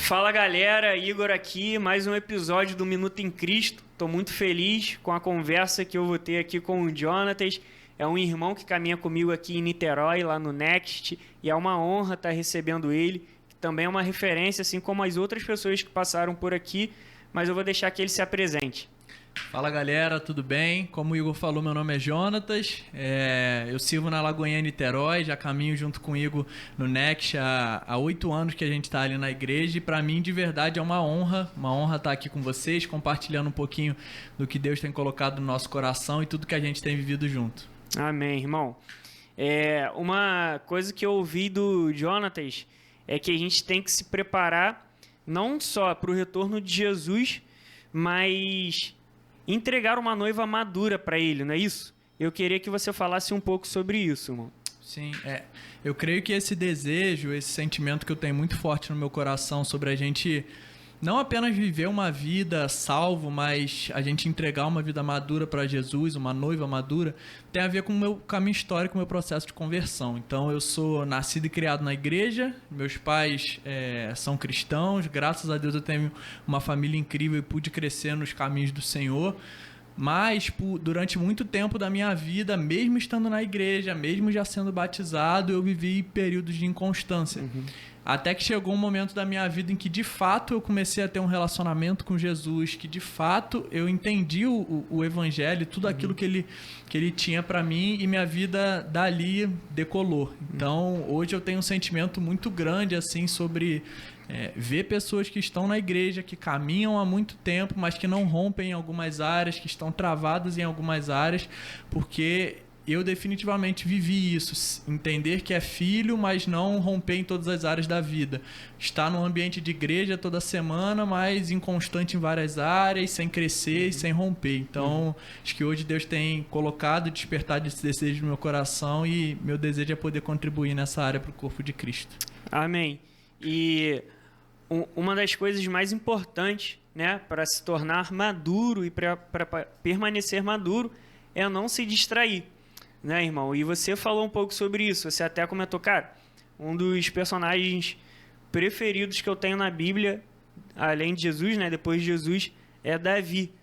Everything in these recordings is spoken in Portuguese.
Fala galera, Igor aqui, mais um episódio do Minuto em Cristo. Estou muito feliz com a conversa que eu vou ter aqui com o Jonatas. É um irmão que caminha comigo aqui em Niterói, lá no Next, e é uma honra estar recebendo ele, que também é uma referência, assim como as outras pessoas que passaram por aqui, mas eu vou deixar que ele se apresente. Fala galera, tudo bem? Como o Igor falou, meu nome é Jonatas, eu sirvo na Lagoinha Niterói, já caminho junto com o Igor no Next há 8 anos que a gente está ali na igreja, e para mim de verdade é uma honra estar aqui com vocês, compartilhando um pouquinho do que Deus tem colocado no nosso coração e tudo que a gente tem vivido junto. Amém, irmão. Uma coisa que eu ouvi do Jonatas é que a gente tem que se preparar não só para o retorno de Jesus, mas entregar uma noiva madura para ele, não é isso? Eu queria que você falasse um pouco sobre isso, irmão. Sim, eu creio que esse desejo, esse sentimento que eu tenho muito forte no meu coração sobre a gente não apenas viver uma vida salvo, mas a gente entregar uma vida madura para Jesus, uma noiva madura, tem a ver com o meu caminho histórico, o meu processo de conversão. Então eu sou nascido e criado na igreja, meus pais são cristãos, graças a Deus eu tenho uma família incrível e pude crescer nos caminhos do Senhor. Mas durante muito tempo da minha vida, mesmo estando na igreja, mesmo já sendo batizado, eu vivi períodos de inconstância. Até que chegou um momento da minha vida em que de fato eu comecei a ter um relacionamento com Jesus, que de fato eu entendi o evangelho, tudo aquilo que ele tinha para mim, e minha vida dali decolou. Então hoje eu tenho um sentimento muito grande assim sobre ver pessoas que estão na igreja, que caminham há muito tempo, mas que não rompem em algumas áreas, que estão travadas em algumas áreas, porque eu definitivamente vivi isso, entender que é filho, mas não romper em todas as áreas da vida. Estar num ambiente de igreja toda semana, mas inconstante em várias áreas, sem crescer e sem romper. Então, acho que hoje Deus tem colocado, despertado esse desejo no meu coração, e meu desejo é poder contribuir nessa área para o corpo de Cristo. Amém. E uma das coisas mais importantes, né, para se tornar maduro e para permanecer maduro é não se distrair. Né, irmão? E você falou um pouco sobre isso. Você até comentou, cara, um dos personagens preferidos que eu tenho na Bíblia, além de Jesus, né, depois de Jesus, é Davi.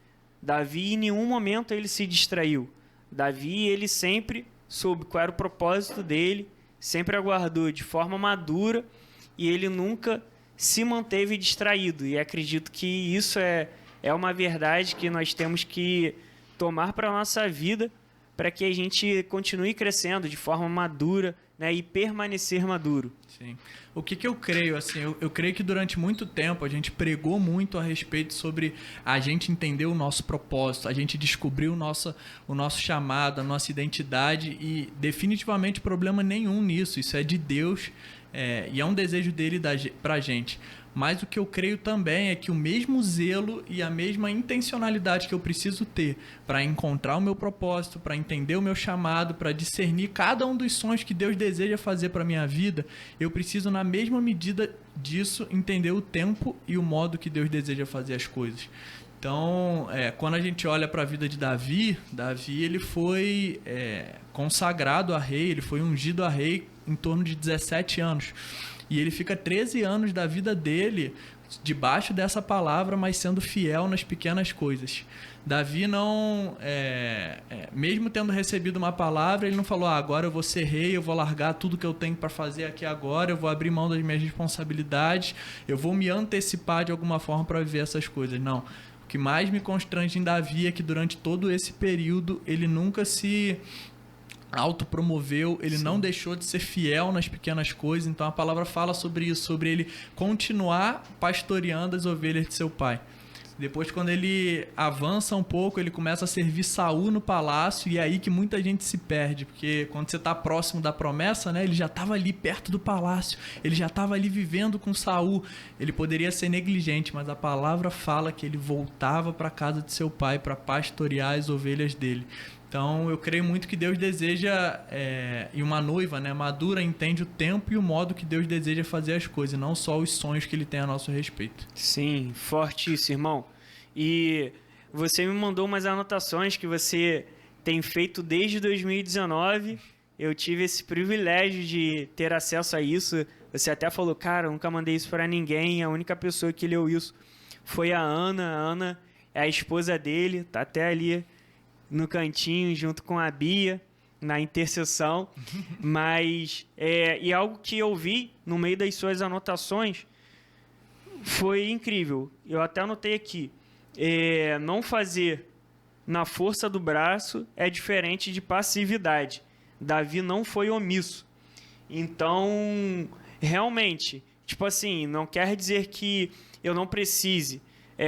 Davi, em nenhum momento ele se distraiu. Davi, ele sempre soube qual era o propósito dele, sempre aguardou de forma madura, e ele nunca se manteve distraído. E acredito que isso é uma verdade que nós temos que tomar para a nossa vida, para que a gente continue crescendo de forma madura, né, e permanecer maduro. Sim. O que eu creio, assim, eu creio que durante muito tempo a gente pregou muito a respeito sobre a gente entender o nosso propósito, a gente descobrir o nosso chamado, a nossa identidade, e definitivamente problema nenhum nisso, isso é de Deus, e é um desejo dele pra gente. Mas o que eu creio também é que o mesmo zelo e a mesma intencionalidade que eu preciso ter para encontrar o meu propósito, para entender o meu chamado, para discernir cada um dos sonhos que Deus deseja fazer para a minha vida, eu preciso, na mesma medida disso, entender o tempo e o modo que Deus deseja fazer as coisas. Então, quando a gente olha para a vida de Davi, ele foi consagrado a rei, ele foi ungido a rei em torno de 17 anos. E ele fica 13 anos da vida dele debaixo dessa palavra, mas sendo fiel nas pequenas coisas. Davi não, mesmo tendo recebido uma palavra, ele não falou, agora eu vou ser rei, eu vou largar tudo que eu tenho para fazer aqui agora, eu vou abrir mão das minhas responsabilidades, eu vou me antecipar de alguma forma para viver essas coisas. Não. O que mais me constrange em Davi é que durante todo esse período ele nunca se autopromoveu, ele não deixou de ser fiel nas pequenas coisas. Então a palavra fala sobre isso, sobre ele continuar pastoreando as ovelhas de seu pai. Depois, quando ele avança um pouco, ele começa a servir Saul no palácio, e é aí que muita gente se perde, porque quando você está próximo da promessa, né, ele já estava ali perto do palácio, ele já estava ali vivendo com Saul, ele poderia ser negligente, mas a palavra fala que ele voltava para a casa de seu pai para pastorear as ovelhas dele. Então, eu creio muito que Deus deseja, e uma noiva, né, madura entende o tempo e o modo que Deus deseja fazer as coisas, não só os sonhos que ele tem a nosso respeito. Sim, forte isso, irmão. E você me mandou umas anotações que você tem feito desde 2019. Eu tive esse privilégio de ter acesso a isso Você até falou, cara, eu nunca mandei isso para ninguém, a única pessoa que leu isso foi a Ana. A Ana é a esposa dele, tá até ali no cantinho, junto com a Bia, na intercessão. Mas, e algo que eu vi no meio das suas anotações foi incrível. Eu até anotei aqui. Não fazer na força do braço é diferente de passividade. Davi não foi omisso. Então, realmente, tipo assim, não quer dizer que eu não precise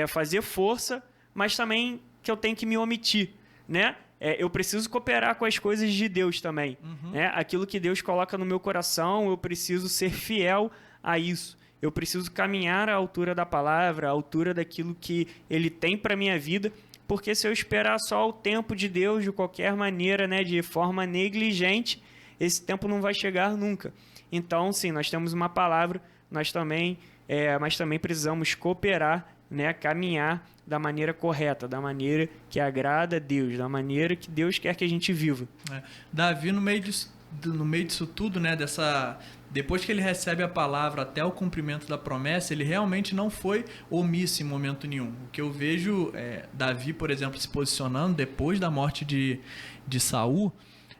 fazer força, mas também que eu tenho que me omitir, né? Eu preciso cooperar com as coisas de Deus também. Né? Aquilo que Deus coloca no meu coração, eu preciso ser fiel a isso. Eu preciso caminhar à altura da palavra, à altura daquilo que Ele tem para a minha vida, porque se eu esperar só o tempo de Deus de qualquer maneira, né, de forma negligente, esse tempo não vai chegar nunca. Então, sim, nós temos uma palavra, mas também precisamos cooperar, né, caminhar da maneira correta, da maneira que agrada a Deus, da maneira que Deus quer que a gente viva. Davi, no meio disso tudo, né, depois que ele recebe a palavra até o cumprimento da promessa, ele realmente não foi omisso em momento nenhum. O que eu vejo Davi, por exemplo, se posicionando depois da morte de Saul,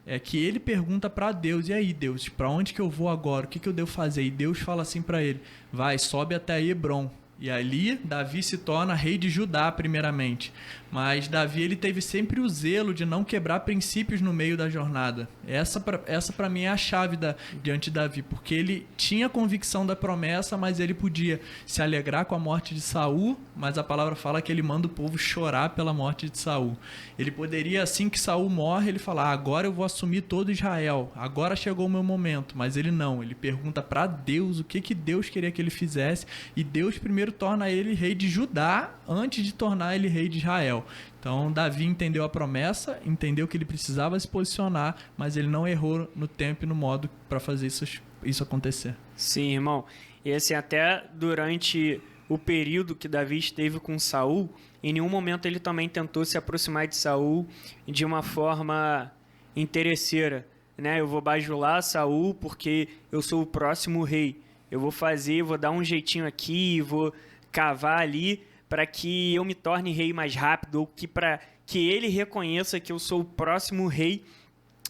é que ele pergunta para Deus, e aí Deus, para onde que eu vou agora? O que eu devo fazer? E Deus fala assim para ele, vai, sobe até Hebrom. E ali, Davi se torna rei de Judá, primeiramente. Mas Davi, ele teve sempre o zelo de não quebrar princípios no meio da jornada. Essa para mim é a chave diante de Davi, porque ele tinha convicção da promessa, mas ele podia se alegrar com a morte de Saul, mas a palavra fala que ele manda o povo chorar pela morte de Saul. Ele poderia, assim que Saul morre, ele falar, agora eu vou assumir todo Israel, agora chegou o meu momento. Mas ele não, ele pergunta para Deus o que Deus queria que ele fizesse, e Deus primeiro torna ele rei de Judá antes de tornar ele rei de Israel. Então Davi entendeu a promessa, entendeu que ele precisava se posicionar, mas ele não errou no tempo e no modo para fazer isso acontecer. Sim, irmão. E assim, até durante o período que Davi esteve com Saul, em nenhum momento ele também tentou se aproximar de Saul de uma forma interesseira, né? Eu vou bajular Saul porque eu sou o próximo rei. Eu vou dar um jeitinho aqui, vou cavar ali para que eu me torne rei mais rápido, ou para que ele reconheça que eu sou o próximo rei.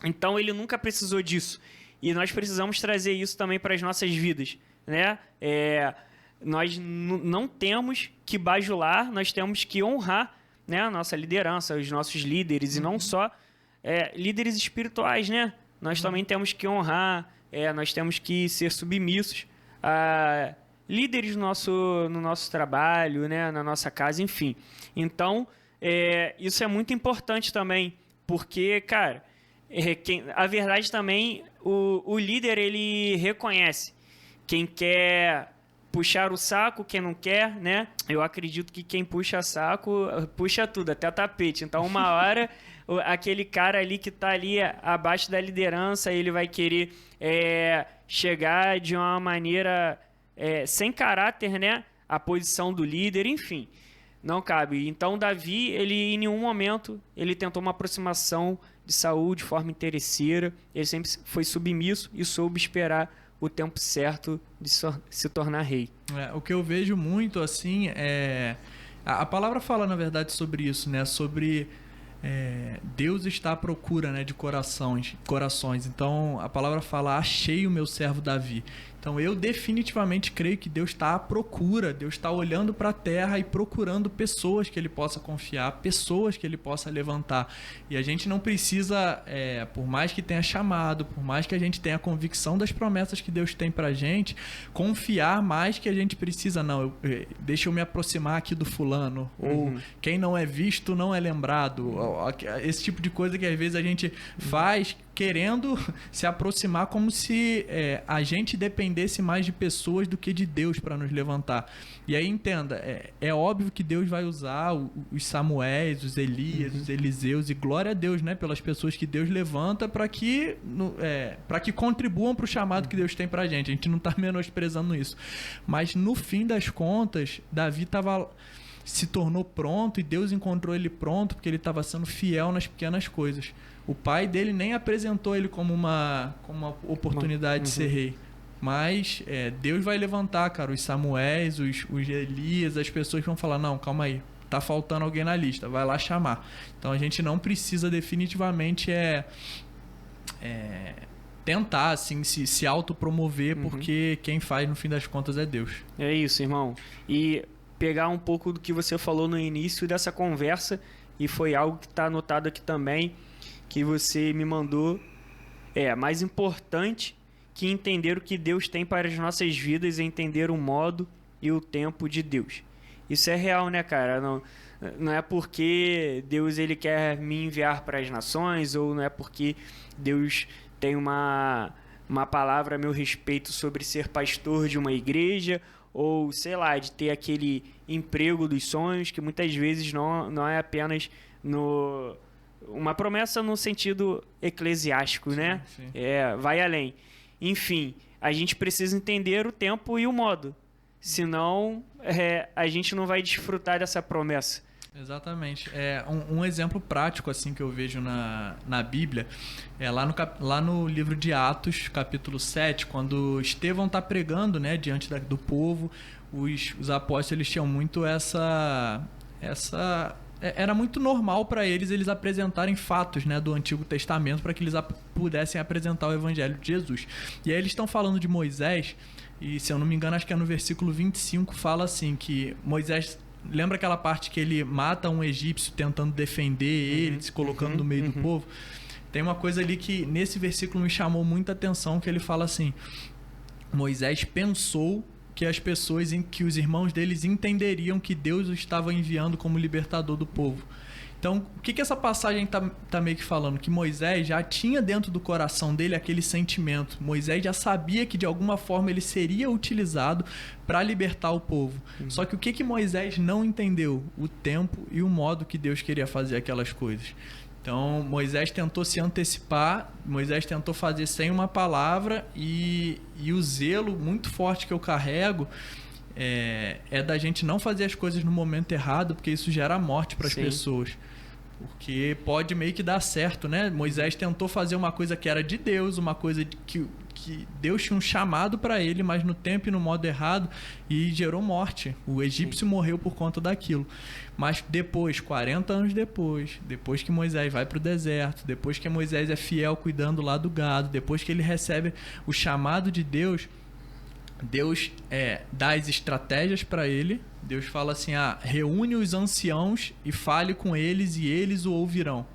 Então ele nunca precisou disso. E nós precisamos trazer isso também para as nossas vidas, né? Nós não temos que bajular, nós temos que honrar, né, a nossa liderança, os nossos líderes, e não só líderes espirituais, né? Nós também temos que honrar, nós temos que ser submissos a líderes no nosso trabalho, né, na nossa casa, enfim. Então, isso é muito importante também, porque, cara, a verdade também, o líder, ele reconhece quem quer puxar o saco, quem não quer, né? Eu acredito que quem puxa saco, puxa tudo, até tapete. Então, uma hora, aquele cara ali que está ali abaixo da liderança, ele vai querer chegar de uma maneira sem caráter, né? A posição do líder, enfim, não cabe. Então, Davi, ele em nenhum momento ele tentou uma aproximação de Saul de forma interesseira. Ele sempre foi submisso e soube esperar o tempo certo de se tornar rei. O que eu vejo muito assim a palavra fala, na verdade, sobre isso, né? Sobre Deus está à procura, né, de corações. Então a palavra fala, achei o meu servo Davi. Então eu definitivamente creio que Deus está à procura, Deus está olhando para a terra e procurando pessoas que Ele possa confiar, pessoas que Ele possa levantar. E a gente não precisa, por mais que tenha chamado, por mais que a gente tenha convicção das promessas que Deus tem para a gente, confiar mais que a gente precisa. Não, deixa eu me aproximar aqui do fulano, ou quem não é visto não é lembrado. Esse tipo de coisa que às vezes a gente faz querendo se aproximar como se a gente dependesse mais de pessoas do que de Deus para nos levantar. E aí entenda, é óbvio que Deus vai usar os Samuéis, os Elias, os Eliseus, e glória a Deus, né, pelas pessoas que Deus levanta para que contribuam para o chamado que Deus tem para a gente não está menosprezando isso. Mas no fim das contas, Davi se tornou pronto e Deus encontrou ele pronto porque ele estava sendo fiel nas pequenas coisas. O pai dele nem apresentou ele como uma oportunidade de ser rei. Mas Deus vai levantar, cara, os Samuéis, os Elias, as pessoas vão falar, não, calma aí, tá faltando alguém na lista, vai lá chamar. Então a gente não precisa definitivamente tentar assim, se autopromover, porque quem faz no fim das contas é Deus. É isso, irmão. E pegar um pouco do que você falou no início dessa conversa, e foi algo que está anotado aqui também, que você me mandou, mais importante que entender o que Deus tem para as nossas vidas é entender o modo e o tempo de Deus. Isso é real, né, cara? Não é porque Deus ele quer me enviar para as nações, ou não é porque Deus tem uma palavra a meu respeito sobre ser pastor de uma igreja, ou, sei lá, de ter aquele emprego dos sonhos, que muitas vezes não é apenas uma promessa no sentido eclesiástico, sim, né? Sim. Vai além. Enfim, a gente precisa entender o tempo e o modo. Senão, a gente não vai desfrutar dessa promessa. Exatamente. Um exemplo prático assim que eu vejo na Bíblia é lá no livro de Atos, capítulo 7, quando Estevão está pregando, né, diante do povo, os apóstolos eles tinham muito era muito normal para eles apresentarem fatos, né, do Antigo Testamento para que eles pudessem apresentar o Evangelho de Jesus. E aí eles estão falando de Moisés, e se eu não me engano, acho que é no versículo 25, fala assim, que Moisés... Lembra aquela parte que ele mata um egípcio tentando defender ele, se colocando no meio do povo? Tem uma coisa ali que nesse versículo me chamou muita atenção, que ele fala assim: Moisés pensou que as pessoas, que os irmãos deles entenderiam que Deus o estava enviando como libertador do povo. Então, o que essa passagem tá meio que falando? Que Moisés já tinha dentro do coração dele aquele sentimento. Moisés já sabia que de alguma forma ele seria utilizado para libertar o povo. Só que o que Moisés não entendeu? O tempo e o modo que Deus queria fazer aquelas coisas. Então, Moisés tentou se antecipar, Moisés tentou fazer sem uma palavra, e o zelo muito forte que eu carrego é da gente não fazer as coisas no momento errado, porque isso gera morte para as pessoas. Porque pode meio que dar certo, né? Moisés tentou fazer uma coisa que era de Deus, uma coisa que Deus tinha um chamado para ele, mas no tempo e no modo errado, e gerou morte. O egípcio morreu por conta daquilo. Mas depois, 40 anos depois que Moisés vai para o deserto, depois que Moisés é fiel cuidando lá do gado, depois que ele recebe o chamado de Deus, Deus dá as estratégias para ele. Deus fala assim: reúne os anciãos e fale com eles e eles o ouvirão.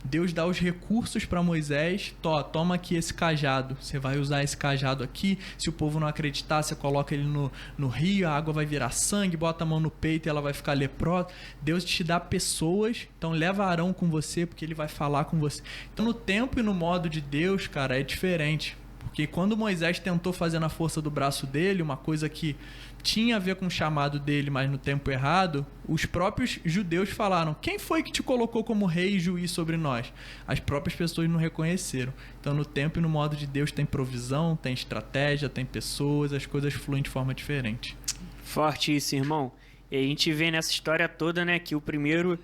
Deus dá os recursos para Moisés: toma aqui esse cajado, você vai usar esse cajado aqui, se o povo não acreditar, você coloca ele no rio, a água vai virar sangue, bota a mão no peito e ela vai ficar leprosa. Deus te dá pessoas, então leva Arão com você, porque ele vai falar com você. Então no tempo e no modo de Deus, cara, é diferente. Porque quando Moisés tentou fazer na força do braço dele uma coisa que tinha a ver com o chamado dele, mas no tempo errado, os próprios judeus falaram: quem foi que te colocou como rei e juiz sobre nós? As próprias pessoas não reconheceram. Então no tempo e no modo de Deus tem provisão, tem estratégia, tem pessoas, as coisas fluem de forma diferente. Forte isso, irmão. E a gente vê nessa história toda, né, que o primeiro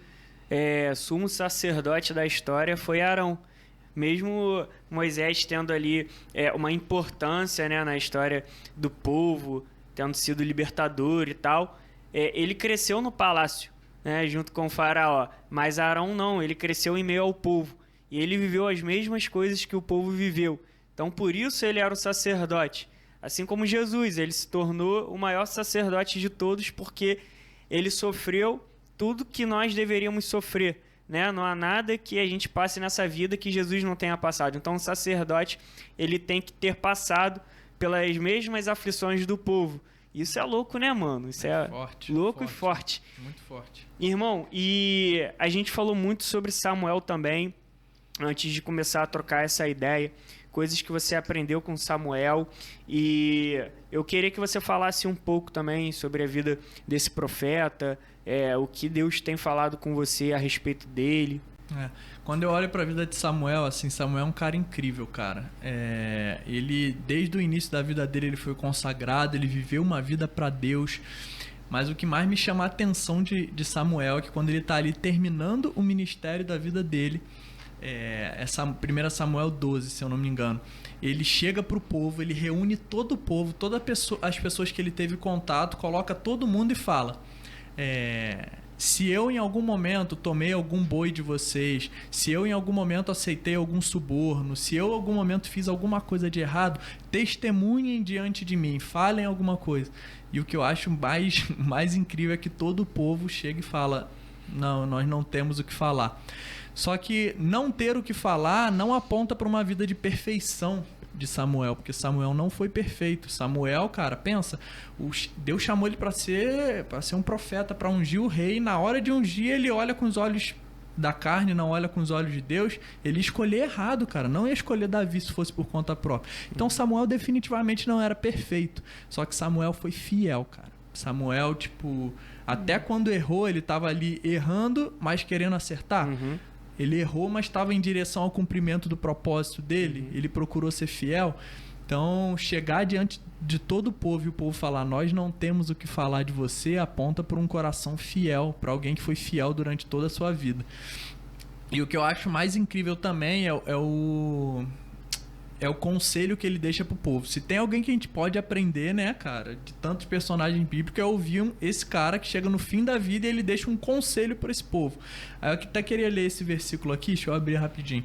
sumo sacerdote da história foi Arão. Mesmo Moisés tendo ali uma importância, né, na história do povo, tendo sido libertador e tal, ele cresceu no palácio, né, junto com o faraó. Mas Arão não, ele cresceu em meio ao povo. E ele viveu as mesmas coisas que o povo viveu. Então, por isso ele era o sacerdote. Assim como Jesus, ele se tornou o maior sacerdote de todos, porque ele sofreu tudo que nós deveríamos sofrer. Né? Não há nada que a gente passe nessa vida que Jesus não tenha passado. Então o sacerdote ele tem que ter passado pelas mesmas aflições do povo. Isso é louco, né, mano? Isso é forte, louco e forte. Muito forte. Irmão, e a gente falou muito sobre Samuel também, antes de começar a trocar essa ideia. Coisas que você aprendeu com Samuel. E eu queria que você falasse um pouco também sobre a vida desse profeta, o que Deus tem falado com você a respeito dele. Quando eu olho para a vida de Samuel, assim, Samuel é um cara incrível, cara. Ele, desde o início da vida dele, ele foi consagrado, ele viveu uma vida para Deus. Mas o que mais me chama a atenção de Samuel é que quando ele está ali terminando o ministério da vida dele, essa 1 Samuel 12, se eu não me engano. Ele chega pro povo, ele reúne todo o povo, as pessoas que ele teve contato, coloca todo mundo e fala: se eu em algum momento tomei algum boi de vocês, se eu em algum momento aceitei algum suborno, se eu em algum momento fiz alguma coisa de errado, testemunhem diante de mim, falem alguma coisa. E o que eu acho mais incrível é que todo o povo chega e fala: não, nós não temos o que falar. Só que não ter o que falar não aponta para uma vida de perfeição de Samuel, porque Samuel não foi perfeito. Samuel, cara, pensa, Deus chamou ele para ser um profeta, para ungir o rei. Na hora de ungir, ele olha com os olhos da carne, não olha com os olhos de Deus. Ele escolheu errado, cara. Não ia escolher Davi se fosse por conta própria. Então Samuel definitivamente não era perfeito. Só que Samuel foi fiel, cara. Samuel, até quando errou, ele estava ali errando, mas querendo acertar. Uhum. Ele errou, mas estava em direção ao cumprimento do propósito dele. Ele procurou ser fiel. Então, chegar diante de todo o povo e o povo falar: nós não temos o que falar de você, aponta para um coração fiel, para alguém que foi fiel durante toda a sua vida. E o que eu acho mais incrível também é o conselho que ele deixa pro povo. Se tem alguém que a gente pode aprender, né, cara, de tantos personagens bíblicos, é ouvir esse cara que chega no fim da vida e ele deixa um conselho para esse povo. Aí eu até queria ler esse versículo aqui, deixa eu abrir rapidinho.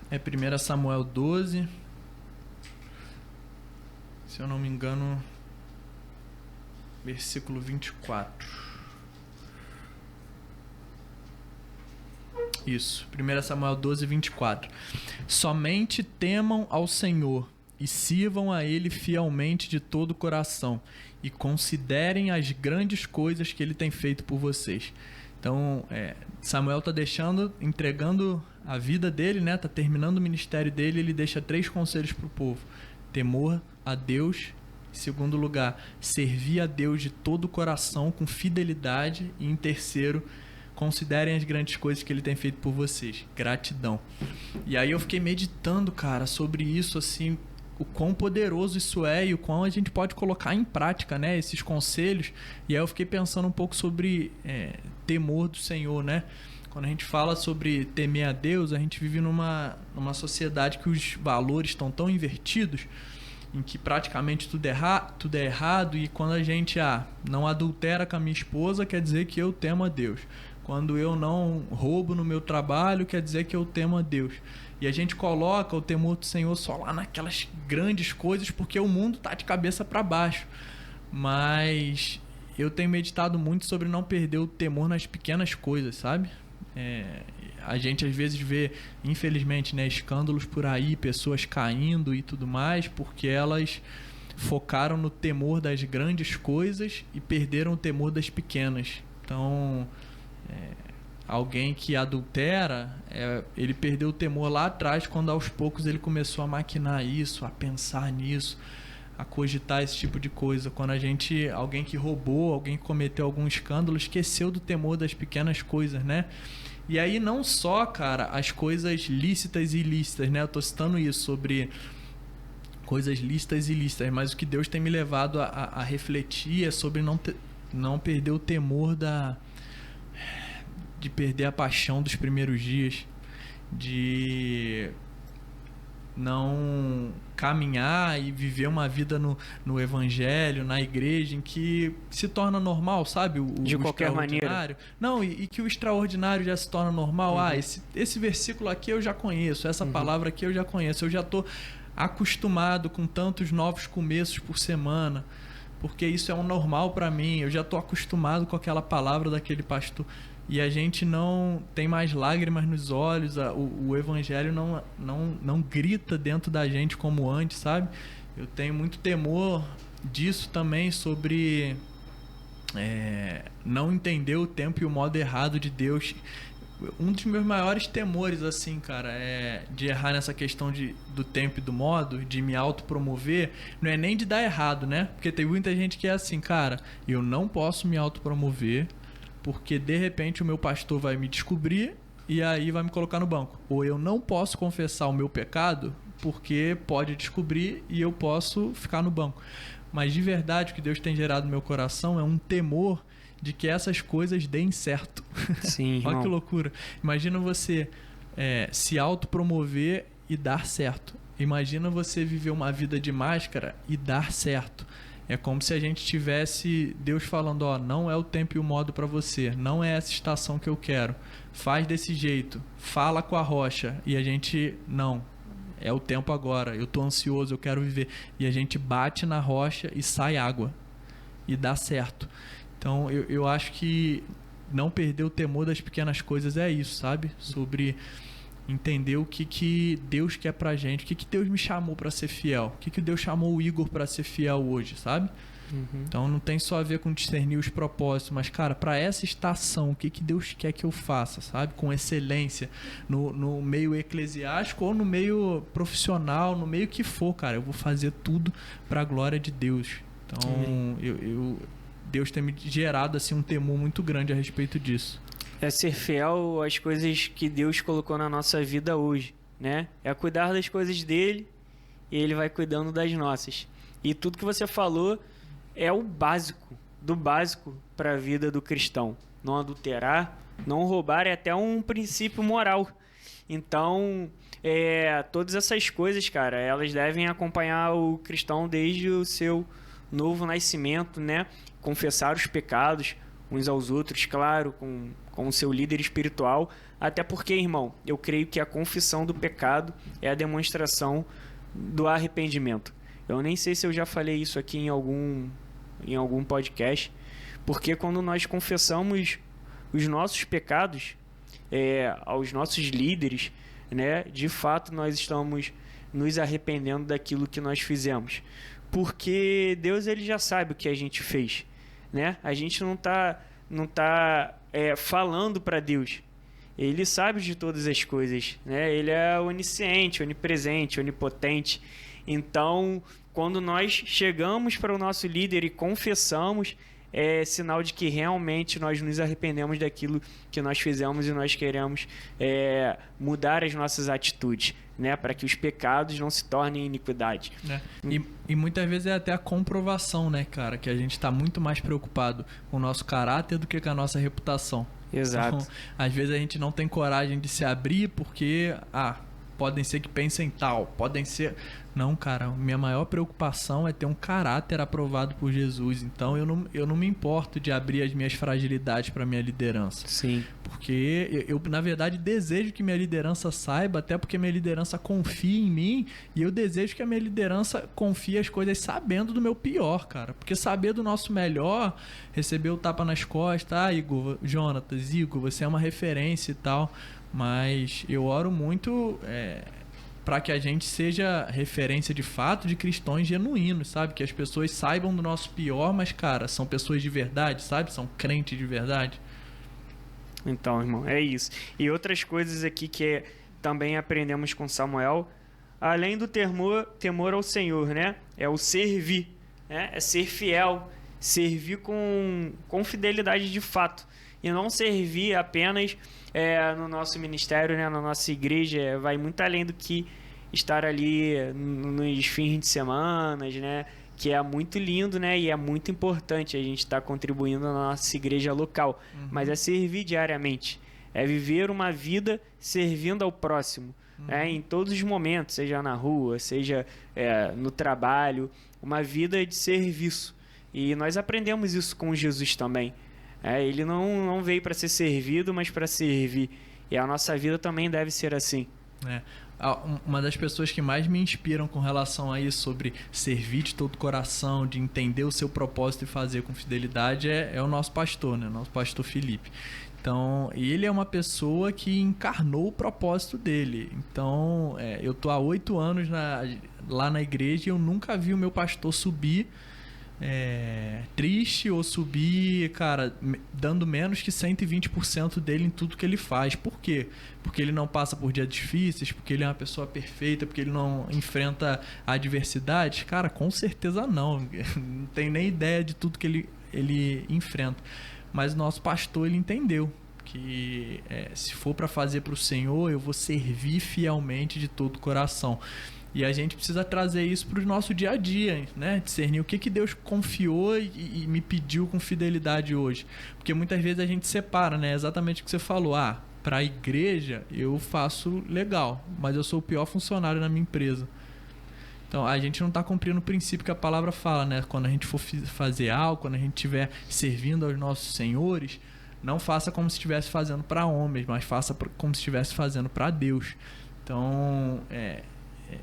É 1 Samuel 12. Se eu não me engano, versículo 24. Isso, 1 Samuel 12, 24. Somente temam ao Senhor e sirvam a Ele fielmente de todo o coração e considerem as grandes coisas que Ele tem feito por vocês. Então, Samuel está entregando a vida dele, né? Tá terminando o ministério dele. Ele deixa 3 conselhos para o povo: temor a Deus, em segundo lugar, servir a Deus de todo o coração com fidelidade, e em terceiro, considerem as grandes coisas que ele tem feito por vocês. Gratidão. E aí eu fiquei meditando, cara, sobre isso, assim, o quão poderoso isso é e o quão a gente pode colocar em prática, né, esses conselhos. E aí eu fiquei pensando um pouco sobre temor do Senhor, né? Quando a gente fala sobre temer a Deus, a gente vive numa sociedade que os valores estão tão invertidos, em que praticamente tudo é errado, e quando a gente não adultera com a minha esposa, quer dizer que eu temo a Deus. Quando eu não roubo no meu trabalho, quer dizer que eu temo a Deus. E a gente coloca o temor do Senhor só lá naquelas grandes coisas, porque o mundo está de cabeça para baixo. Mas eu tenho meditado muito sobre não perder o temor nas pequenas coisas, sabe? A gente às vezes vê, infelizmente, né, escândalos por aí, pessoas caindo e tudo mais, porque elas focaram no temor das grandes coisas e perderam o temor das pequenas. Então, alguém que adultera, ele perdeu o temor lá atrás, quando aos poucos ele começou a maquinar isso, a pensar nisso, a cogitar esse tipo de coisa. Quando alguém que roubou, alguém que cometeu algum escândalo, esqueceu do temor das pequenas coisas, né? E aí não só, cara, as coisas lícitas e ilícitas, né? Eu tô citando isso, sobre coisas lícitas e ilícitas, mas o que Deus tem me levado a refletir é sobre não perder o temor de perder a paixão dos primeiros dias, de não caminhar e viver uma vida no evangelho, na igreja, em que se torna normal, sabe? De qualquer maneira. Não, e que o extraordinário já se torna normal. Uhum. Esse versículo aqui eu já conheço, essa palavra aqui eu já conheço, eu já estou acostumado com tantos novos começos por semana, porque isso é um normal para mim, eu já estou acostumado com aquela palavra daquele pastor. E a gente não tem mais lágrimas nos olhos, o evangelho não grita dentro da gente como antes, sabe? Eu tenho muito temor disso também, sobre não entender o tempo e o modo errado de Deus. Um dos meus maiores temores, assim, cara, de errar nessa questão do tempo e do modo, de me autopromover, não é nem de dar errado, né? Porque tem muita gente que é assim, cara, eu não posso me autopromover, porque de repente o meu pastor vai me descobrir e aí vai me colocar no banco. Ou eu não posso confessar o meu pecado, porque pode descobrir e eu posso ficar no banco. Mas de verdade o que Deus tem gerado no meu coração é um temor de que essas coisas deem certo. Sim, Olha irmão. que loucura. Imagina você se autopromover e dar certo. Imagina você viver uma vida de máscara e dar certo. É como se a gente tivesse Deus falando, ó, não é o tempo e o modo para você, não é essa estação que eu quero. Faz desse jeito, fala com a rocha. E a gente, não, é o tempo agora, eu tô ansioso, eu quero viver. E a gente bate na rocha e sai água. E dá certo. Então, eu acho que não perder o temor das pequenas coisas é isso, sabe? Sobre entender o que Deus quer pra gente, o que Deus me chamou pra ser fiel, o que Deus chamou o Igor pra ser fiel hoje, sabe? Então não tem só a ver com discernir os propósitos, mas, cara, pra essa estação, o que Deus quer que eu faça, sabe? Com excelência, no meio eclesiástico ou no meio profissional, no meio que for, cara, eu vou fazer tudo pra glória de Deus. Então, Deus tem me gerado assim um temor muito grande a respeito disso. É ser fiel às coisas que Deus colocou na nossa vida hoje, né? É cuidar das coisas dele e ele vai cuidando das nossas. E tudo que você falou é o básico, do básico para a vida do cristão. Não adulterar, não roubar é até um princípio moral. Então, todas essas coisas, cara, elas devem acompanhar o cristão desde o seu novo nascimento, né? Confessar os pecados uns aos outros, claro, com o seu líder espiritual, até porque, irmão, eu creio que a confissão do pecado é a demonstração do arrependimento. Eu nem sei se eu já falei isso aqui em algum podcast, porque quando nós confessamos os nossos pecados aos nossos líderes, né, de fato nós estamos nos arrependendo daquilo que nós fizemos, porque Deus ele já sabe o que a gente fez, né? A gente não tá falando para Deus. Ele sabe de todas as coisas, né? Ele é onisciente, onipresente, onipotente. Então, quando nós chegamos para o nosso líder e confessamos, é sinal de que realmente nós nos arrependemos daquilo que nós fizemos e nós queremos mudar as nossas atitudes, né? Para que os pecados não se tornem iniquidade. E muitas vezes é até a comprovação, né, cara? Que a gente está muito mais preocupado com o nosso caráter do que com a nossa reputação. Exato. Então, às vezes a gente não tem coragem de se abrir porque, podem ser que pensem tal, podem ser... Não, cara, minha maior preocupação é ter um caráter aprovado por Jesus. Então eu não me importo de abrir as minhas fragilidades para minha liderança. Sim. Porque eu, na verdade, desejo que minha liderança saiba, até porque minha liderança confia em mim, e eu desejo que a minha liderança confie as coisas sabendo do meu pior, cara. Porque saber do nosso melhor, receber o tapa nas costas, Igor, Jonatas, Igor, você é uma referência e tal, mas eu oro muito... para que a gente seja referência de fato de cristãos genuínos, sabe? Que as pessoas saibam do nosso pior, mas, cara, são pessoas de verdade, sabe? São crentes de verdade. Então, irmão, é isso. E outras coisas aqui que também aprendemos com Samuel, além do temor ao Senhor, né? É o servir, né? É ser fiel, servir com fidelidade de fato. E não servir apenas no nosso ministério, né, na nossa igreja, vai muito além do que estar ali nos fins de semana, né, que é muito lindo, né, e é muito importante a gente estar contribuindo na nossa igreja local, mas é servir diariamente, é viver uma vida servindo ao próximo, né, em todos os momentos, seja na rua, seja no trabalho, uma vida de serviço. E nós aprendemos isso com Jesus também. Ele não veio para ser servido, mas para servir. E a nossa vida também deve ser assim. Uma das pessoas que mais me inspiram com relação a isso, sobre servir de todo o coração, de entender o seu propósito e fazer com fidelidade, é o nosso pastor, né? O nosso pastor Felipe. Então, ele é uma pessoa que encarnou o propósito dele. Então, eu tô há 8 anos lá na igreja e eu nunca vi o meu pastor subir triste ou subir, cara, dando menos que 120% dele em tudo que ele faz. Por quê? Porque ele não passa por dias difíceis, porque ele é uma pessoa perfeita, porque ele não enfrenta adversidades? Cara, com certeza não. Não tenho nem ideia de tudo que ele enfrenta. Mas o nosso pastor, ele entendeu que se for para fazer para o Senhor, eu vou servir fielmente de todo o coração. E a gente precisa trazer isso para o nosso dia a dia, né? Discernir o que Deus confiou e me pediu com fidelidade hoje. Porque muitas vezes a gente separa, né? Exatamente o que você falou. Para a igreja eu faço legal, mas eu sou o pior funcionário na minha empresa. Então, a gente não está cumprindo o princípio que a palavra fala, né? Quando a gente for fazer algo, quando a gente estiver servindo aos nossos senhores, não faça como se estivesse fazendo para homens, mas faça como se estivesse fazendo para Deus. Então,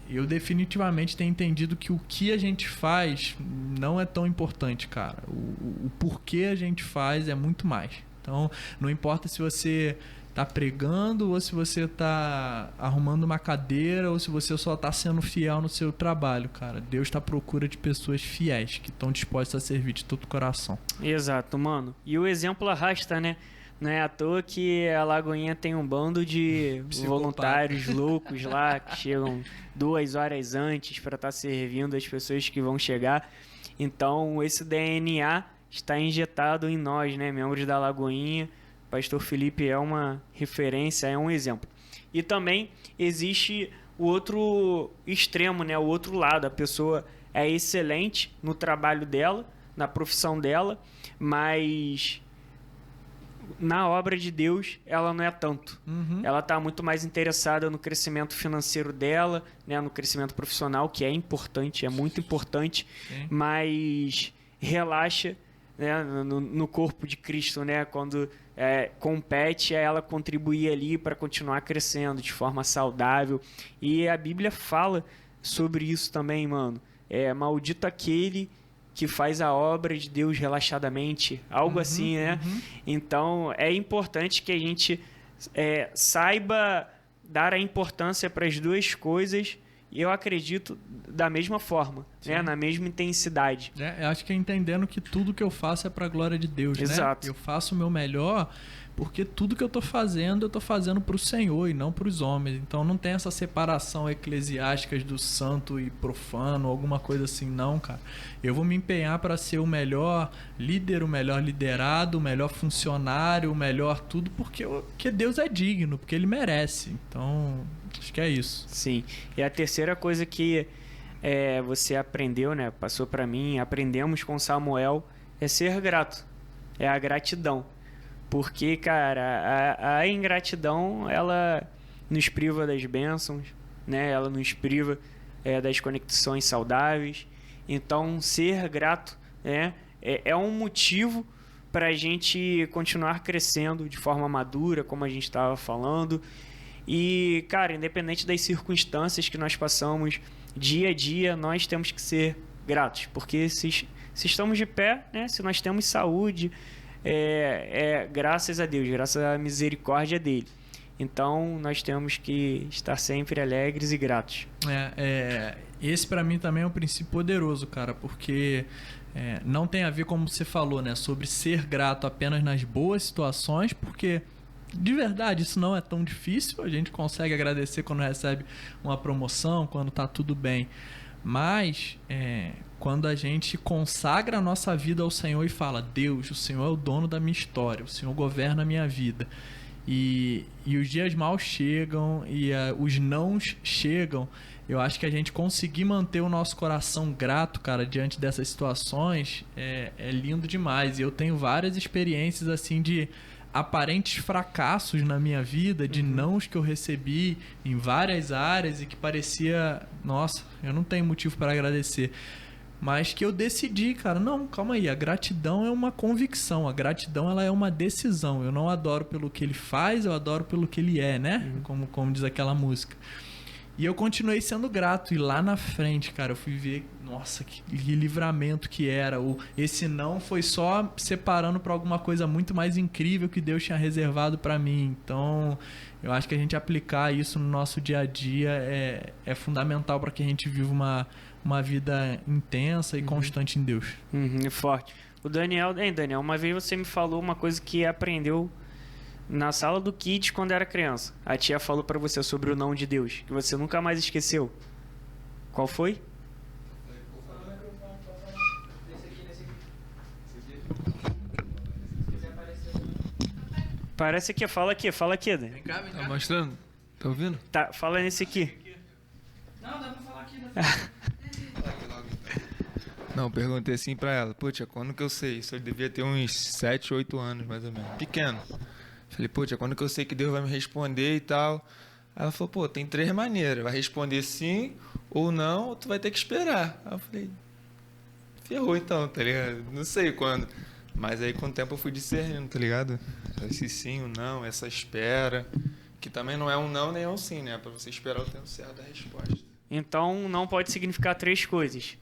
eu definitivamente tenho entendido que o que a gente faz não é tão importante, cara. O porquê a gente faz é muito mais. Então, não importa se você tá pregando ou se você tá arrumando uma cadeira ou se você só tá sendo fiel no seu trabalho, cara. Deus tá à procura de pessoas fiéis que estão dispostas a servir de todo o coração. Exato, mano. E o exemplo arrasta, né? Não é à toa que a Lagoinha tem um bando de voluntários loucos lá que chegam 2 horas antes para estar servindo as pessoas que vão chegar. Então, esse DNA está injetado em nós, né? Membros da Lagoinha. Pastor Felipe é uma referência, é um exemplo. E também existe o outro extremo, né? O outro lado. A pessoa é excelente no trabalho dela, na profissão dela, mas na obra de Deus ela não é tanto. Ela está muito mais interessada no crescimento financeiro dela, né? No crescimento profissional, que é importante, é muito importante, mas relaxa, né? No corpo de Cristo, né? Quando compete a ela contribuir ali para continuar crescendo de forma saudável. E a Bíblia fala sobre isso também, mano. Maldito aquele que faz a obra de Deus relaxadamente, algo assim, né? Então, é importante que a gente saiba dar a importância para as duas coisas, e eu acredito da mesma forma, né? Na mesma intensidade. Eu acho que é entendendo que tudo que eu faço é para a glória de Deus, Exato. né? Eu faço o meu melhor porque tudo que eu estou fazendo para o Senhor e não para os homens. Então não tem essa separação eclesiástica do santo e profano, alguma coisa assim, não, cara. Eu vou me empenhar para ser o melhor líder, o melhor liderado, o melhor funcionário, o melhor tudo, porque Deus é digno, porque Ele merece. Então, acho que é isso. Sim. E a terceira coisa que você aprendeu, né? Passou para mim, aprendemos com Samuel, é ser grato. É a gratidão. Porque, cara, a ingratidão, ela nos priva das bênçãos, né? Ela nos priva das conexões saudáveis. Então, ser grato, né? É um motivo para a gente continuar crescendo de forma madura, como a gente estava falando. E, cara, independente das circunstâncias que nós passamos dia a dia, nós temos que ser gratos. Porque se estamos de pé, né? Se nós temos saúde, graças a Deus, graças à misericórdia dele. Então, nós temos que estar sempre alegres e gratos. Esse para mim também é um princípio poderoso, cara, porque não tem a ver, como você falou, né, sobre ser grato apenas nas boas situações, porque de verdade isso não é tão difícil. A gente consegue agradecer quando recebe uma promoção, quando tá tudo bem. Mas quando a gente consagra a nossa vida ao Senhor e fala: Deus, o Senhor é o dono da minha história, o Senhor governa a minha vida, e os dias maus chegam e os nãos chegam, eu acho que a gente conseguir manter o nosso coração grato, cara, diante dessas situações é lindo demais. E eu tenho várias experiências assim de aparentes fracassos na minha vida, de nãos que eu recebi em várias áreas e que parecia, nossa, eu não tenho motivo para agradecer, mas que eu decidi, cara, não, calma aí, a gratidão é uma convicção, a gratidão ela é uma decisão. Eu não adoro pelo que ele faz, eu adoro pelo que ele é, né? Como diz aquela música. E eu continuei sendo grato. E lá na frente, cara, eu fui ver, nossa, que livramento que era. Esse não foi só separando para alguma coisa muito mais incrível que Deus tinha reservado para mim. Então, eu acho que a gente aplicar isso no nosso dia a dia é fundamental para que a gente viva uma vida intensa e constante em Deus. Forte. O Daniel, uma vez você me falou uma coisa que aprendeu na sala do Kids quando era criança. A tia falou pra você sobre o não de Deus, que você nunca mais esqueceu. Qual foi? Parece aqui, fala aqui, Daniel. Tá mostrando? Tá ouvindo? Tá, fala nesse aqui. Não, dá pra falar aqui. Não, perguntei assim pra ela, pô, tia, quando que eu sei? Isso eu devia ter uns 7, 8 anos, mais ou menos. Pequeno. Falei, pô, tia, quando que eu sei que Deus vai me responder e tal? Aí ela falou, pô, tem 3 maneiras. Vai responder sim ou não, ou tu vai ter que esperar. Aí eu falei, ferrou então, tá ligado? Não sei quando. Mas aí com o tempo eu fui discernindo, tá ligado? Esse sim, o não, essa espera. Que também não é um não nem um sim, né? Pra você esperar o tempo certo da resposta. Então, não pode significar 3 coisas.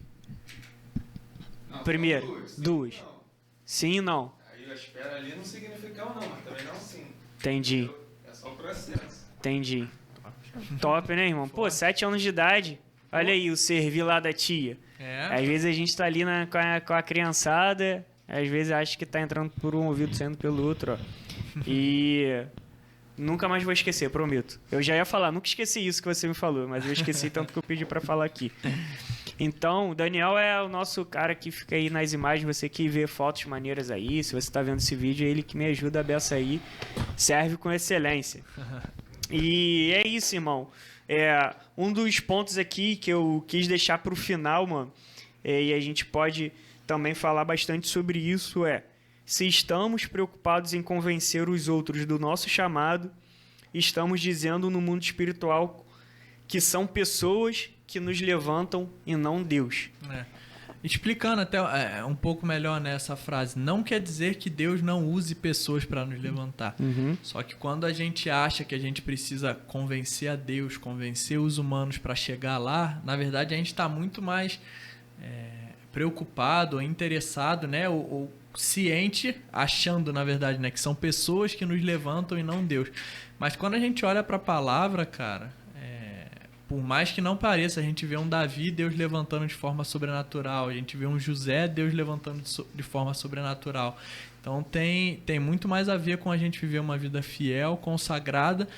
Não, Primeiro, duas. Não. Sim e não. Aí a espera ali não significa um não, mas também não sim. Entendi. É só o processo. Entendi. Top, né, irmão? Pô, 7 anos de idade. Olha aí o servir lá da tia. Às vezes a gente tá ali com a criançada, às vezes acha que tá entrando por um ouvido, saindo pelo outro, ó. E nunca mais vou esquecer, prometo. Eu já ia falar, nunca esqueci isso que você me falou, mas eu esqueci tanto que eu pedi pra falar aqui. Então, o Daniel é o nosso cara que fica aí nas imagens, você que vê fotos maneiras aí, se você tá vendo esse vídeo, é ele que me ajuda a beça aí, serve com excelência. E é isso, irmão. Um dos pontos aqui que eu quis deixar pro final, mano, e a gente pode também falar bastante sobre isso, se estamos preocupados em convencer os outros do nosso chamado, estamos dizendo no mundo espiritual que são pessoas que nos levantam e não Deus. Explicando até um pouco melhor nessa frase, não quer dizer que Deus não use pessoas para nos levantar. Só que quando a gente acha que a gente precisa convencer a Deus, convencer os humanos para chegar lá, na verdade a gente está muito mais preocupado ou interessado, né? Ou ciente, achando na verdade, né, que são pessoas que nos levantam e não Deus. Mas quando a gente olha para a palavra, cara, por mais que não pareça, a gente vê um Davi, Deus levantando de forma sobrenatural. A gente vê um José, Deus levantando de forma sobrenatural. Então tem muito mais a ver com a gente viver uma vida fiel, consagrada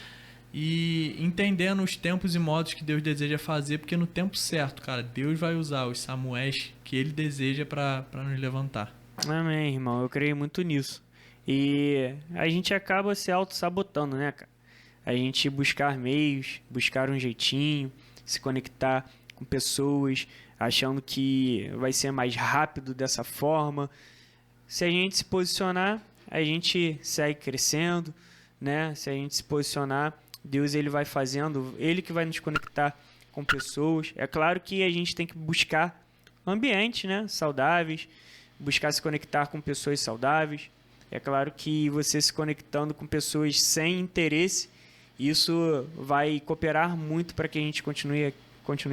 e entendendo os tempos e modos que Deus deseja fazer, porque no tempo certo, cara, Deus vai usar os Samuéis que Ele deseja para nos levantar. Amém, irmão. Eu creio muito nisso. E a gente acaba se auto-sabotando, né, cara? A gente buscar meios, buscar um jeitinho, se conectar com pessoas, achando que vai ser mais rápido dessa forma. Se a gente se posicionar, a gente segue crescendo, né? Se a gente se posicionar, Deus ele vai fazendo, Ele que vai nos conectar com pessoas. É claro que a gente tem que buscar ambientes, né, saudáveis, buscar se conectar com pessoas saudáveis. É claro que você se conectando com pessoas sem interesse, isso vai cooperar muito para que a gente continue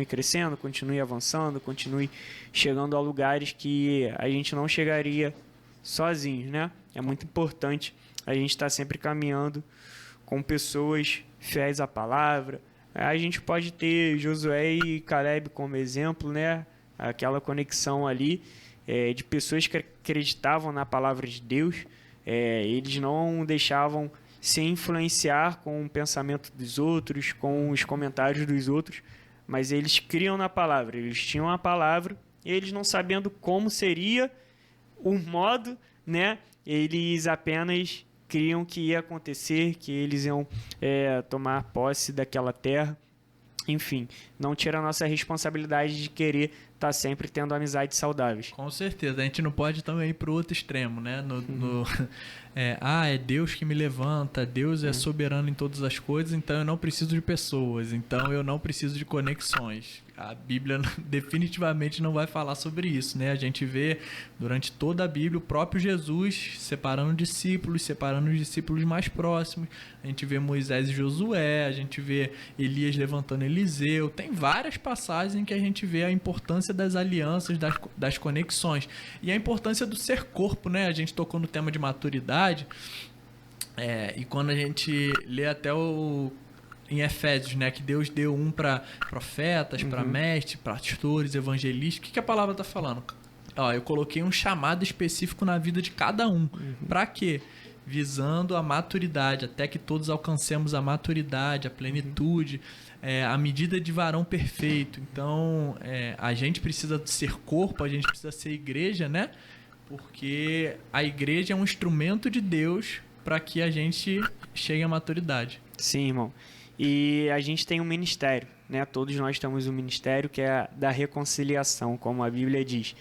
crescendo, continue avançando, continue chegando a lugares que a gente não chegaria sozinhos, né? É muito importante a gente estar sempre caminhando com pessoas fiéis à palavra. A gente pode ter Josué e Caleb como exemplo, né? Aquela conexão ali de pessoas que acreditavam na palavra de Deus. Eles não deixavam se influenciar com o pensamento dos outros, com os comentários dos outros, mas eles criam na palavra, eles tinham a palavra, eles não sabendo como seria o modo, né? Eles apenas criam que ia acontecer, que eles iam tomar posse daquela terra. Enfim, não tira a nossa responsabilidade de querer estar sempre tendo amizades saudáveis. Com certeza, a gente não pode também ir para o outro extremo, né? É Deus que me levanta, Deus é soberano em todas as coisas, então eu não preciso de pessoas, então eu não preciso de conexões. A Bíblia definitivamente não vai falar sobre isso, né? A gente vê durante toda a Bíblia o próprio Jesus separando os discípulos mais próximos. A gente vê Moisés e Josué, a gente vê Elias levantando Eliseu. Tem várias passagens em que a gente vê a importância das alianças, das conexões. E a importância do ser corpo, né? A gente tocou no tema de maturidade. E quando a gente lê até em Efésios, né, que Deus deu um para profetas, para mestres, para pastores, evangelistas. O que a palavra está falando? Eu coloquei um chamado específico na vida de cada um. Para quê? Visando a maturidade, até que todos alcancemos a maturidade, a plenitude, a medida de varão perfeito. Então, a gente precisa ser corpo, a gente precisa ser igreja, né? Porque a igreja é um instrumento de Deus para que a gente chegue à maturidade. Sim, irmão. E a gente tem um ministério, né? Todos nós temos um ministério que é da reconciliação, como a Bíblia diz.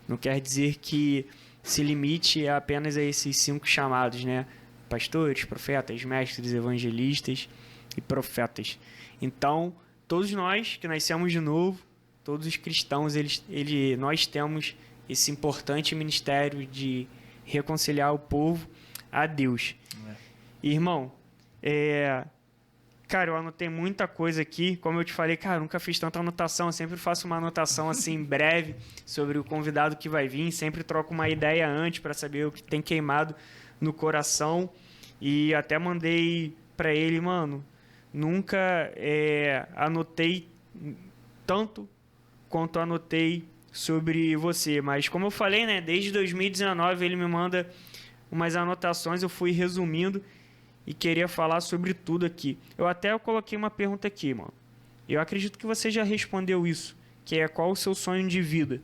Não quer dizer que se limite apenas a esses 5 chamados, né? Pastores, profetas, mestres, evangelistas e profetas. Então, todos nós que nascemos de novo, todos os cristãos, nós temos esse importante ministério de reconciliar o povo a Deus. Irmão, cara, eu anotei muita coisa aqui. Como eu te falei, cara, eu nunca fiz tanta anotação. Eu sempre faço uma anotação assim breve sobre o convidado que vai vir. Sempre troco uma ideia antes para saber o que tem queimado no coração. E até mandei para ele, mano, nunca anotei tanto quanto anotei sobre você. Mas como eu falei, né, desde 2019 ele me manda umas anotações, eu fui resumindo e queria falar sobre tudo aqui. Eu coloquei uma pergunta aqui, mano. Eu acredito que você já respondeu isso, que é qual o seu sonho de vida?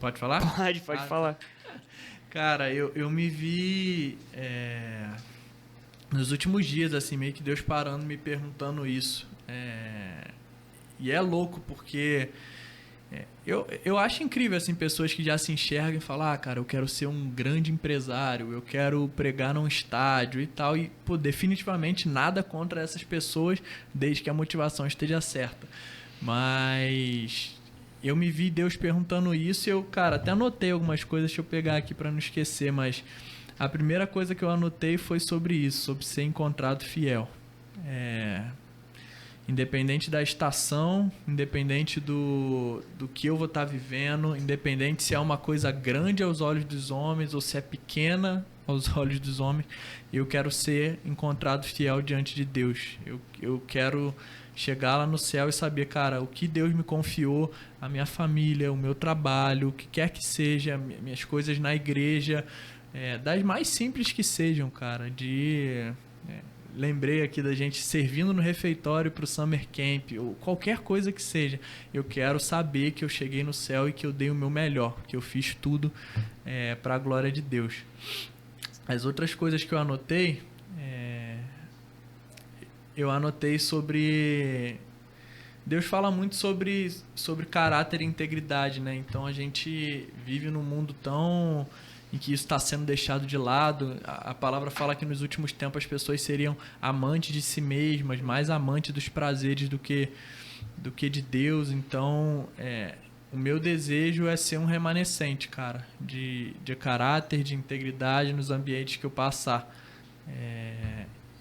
Pode falar? Pode falar. Cara, eu me vi nos últimos dias, assim, meio que Deus parando, me perguntando isso. E é louco, porque eu acho incrível, assim, pessoas que já se enxergam e falam, cara, eu quero ser um grande empresário, eu quero pregar num estádio e tal. E, pô, definitivamente nada contra essas pessoas, desde que a motivação esteja certa. Mas eu me vi Deus perguntando isso e eu, cara, até anotei algumas coisas, deixa eu pegar aqui para não esquecer, mas a primeira coisa que eu anotei foi sobre isso, sobre ser encontrado fiel. Independente da estação, independente do que eu vou estar vivendo, independente se é uma coisa grande aos olhos dos homens ou se é pequena aos olhos dos homens, eu quero ser encontrado fiel diante de Deus. Eu quero chegar lá no céu e saber, cara, o que Deus me confiou, a minha família, o meu trabalho, o que quer que seja, minhas coisas na igreja, das mais simples que sejam, cara, lembrei aqui da gente servindo no refeitório para o Summer Camp, ou qualquer coisa que seja. Eu quero saber que eu cheguei no céu e que eu dei o meu melhor, que eu fiz tudo para a glória de Deus. As outras coisas que eu anotei sobre... Deus fala muito sobre caráter e integridade, né? Então a gente vive num mundo tão... em que isso está sendo deixado de lado. A palavra fala que nos últimos tempos as pessoas seriam amantes de si mesmas, mais amantes dos prazeres do que de Deus. Então, o meu desejo é ser um remanescente, cara, de caráter, de integridade nos ambientes que eu passar.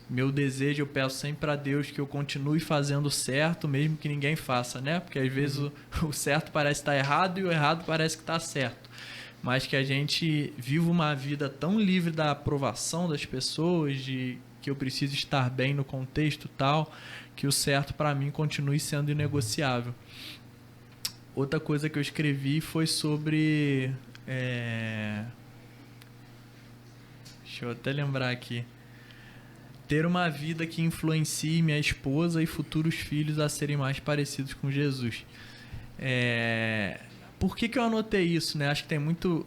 Meu desejo, eu peço sempre a Deus que eu continue fazendo certo, mesmo que ninguém faça, né? Porque às vezes o certo parece estar errado e o errado parece que está certo. Mas que a gente viva uma vida tão livre da aprovação das pessoas, de que eu preciso estar bem no contexto tal, que o certo para mim continue sendo inegociável. Outra coisa que eu escrevi foi sobre... Deixa eu até lembrar aqui. Ter uma vida que influencie minha esposa e futuros filhos a serem mais parecidos com Jesus. Por que eu anotei isso, né? Acho que tem muito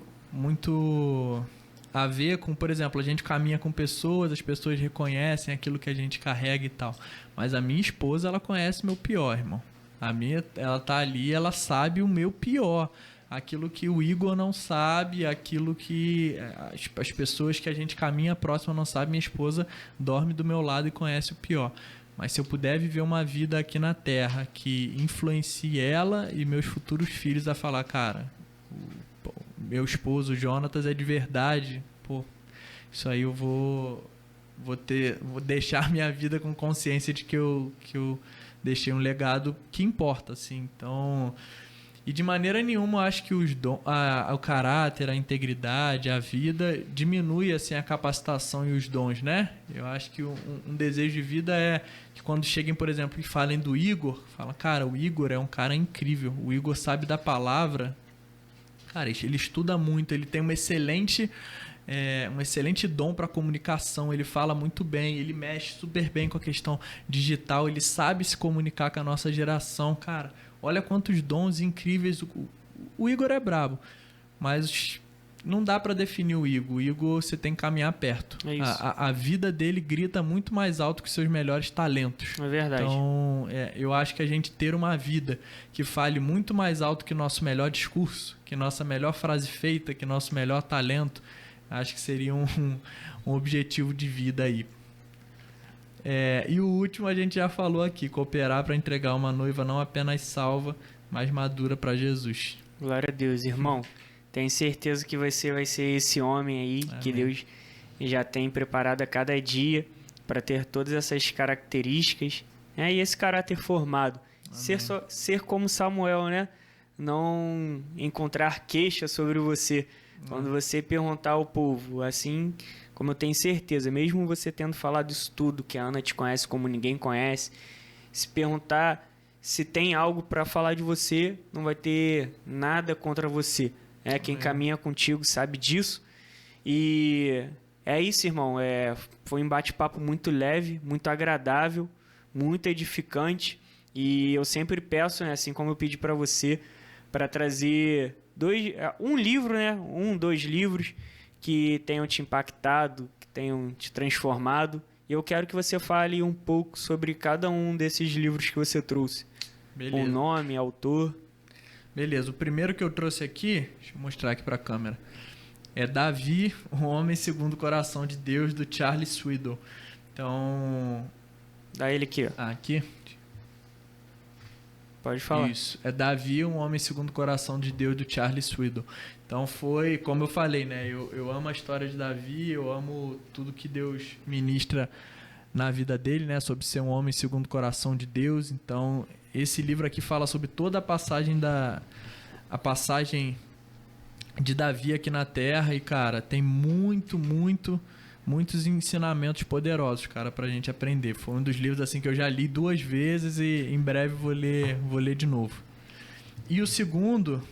a ver com, por exemplo, a gente caminha com pessoas, as pessoas reconhecem aquilo que a gente carrega e tal. Mas a minha esposa, ela conhece meu pior, irmão. Ela tá ali, ela sabe o meu pior. Aquilo que o Igor não sabe, aquilo que as pessoas que a gente caminha próximo não sabem. Minha esposa dorme do meu lado e conhece o pior. Mas se eu puder viver uma vida aqui na Terra que influencie ela e meus futuros filhos a falar, cara, meu esposo, o Jonatas, é de verdade, pô, isso aí eu vou deixar minha vida com consciência de que eu deixei um legado que importa, assim. Então, e de maneira nenhuma eu acho que o caráter, a integridade, a vida diminui assim a capacitação e os dons, né? Eu acho que um desejo de vida é que quando cheguem, por exemplo, e falem do Igor, fala, cara, o Igor é um cara incrível, o Igor sabe da palavra, cara, ele estuda muito, ele tem um excelente dom para comunicação, ele fala muito bem, ele mexe super bem com a questão digital, ele sabe se comunicar com a nossa geração, cara. Olha quantos dons incríveis. O Igor é brabo, mas não dá para definir o Igor. O Igor você tem que caminhar perto. É isso. A vida dele grita muito mais alto que seus melhores talentos. É verdade. Então, eu acho que a gente ter uma vida que fale muito mais alto que nosso melhor discurso, que nossa melhor frase feita, que nosso melhor talento, acho que seria um objetivo de vida aí. E o último a gente já falou aqui, cooperar para entregar uma noiva não apenas salva, mas madura para Jesus. Glória a Deus, irmão. Tenho certeza que você vai ser esse homem aí. Amém. Que Deus já tem preparado a cada dia para ter todas essas características, né? E esse caráter formado. Ser como Samuel, né? Não encontrar queixa sobre você. Quando você perguntar ao povo, assim como eu tenho certeza, mesmo você tendo falado isso tudo, que a Ana te conhece como ninguém conhece, se perguntar se tem algo para falar de você, não vai ter nada contra você. Quem caminha contigo sabe disso. E é isso, irmão. Foi um bate-papo muito leve, muito agradável, muito edificante. E eu sempre peço, né, assim como eu pedi para você, para trazer um livro, né, 2 livros que tenham te impactado, que tenham te transformado. E eu quero que você fale um pouco sobre cada um desses livros que você trouxe. Beleza. O nome, autor. Beleza, o primeiro que eu trouxe aqui, deixa eu mostrar aqui para a câmera, é Davi, o Homem Segundo o Coração de Deus, do Charles Swindoll. Então... Dá ele aqui, ó. Aqui? Pode falar. Isso, é Davi, um Homem Segundo o Coração de Deus, do Charles Swindoll. Então foi, como eu falei, né? Eu amo a história de Davi, eu amo tudo que Deus ministra na vida dele, né? Sobre ser um homem segundo o coração de Deus. Então... Esse livro aqui fala sobre toda a passagem de Davi aqui na Terra e, cara, tem muitos ensinamentos poderosos, cara, pra gente aprender. Foi um dos livros assim que eu já li 2 vezes e em breve vou ler de novo. E o segundo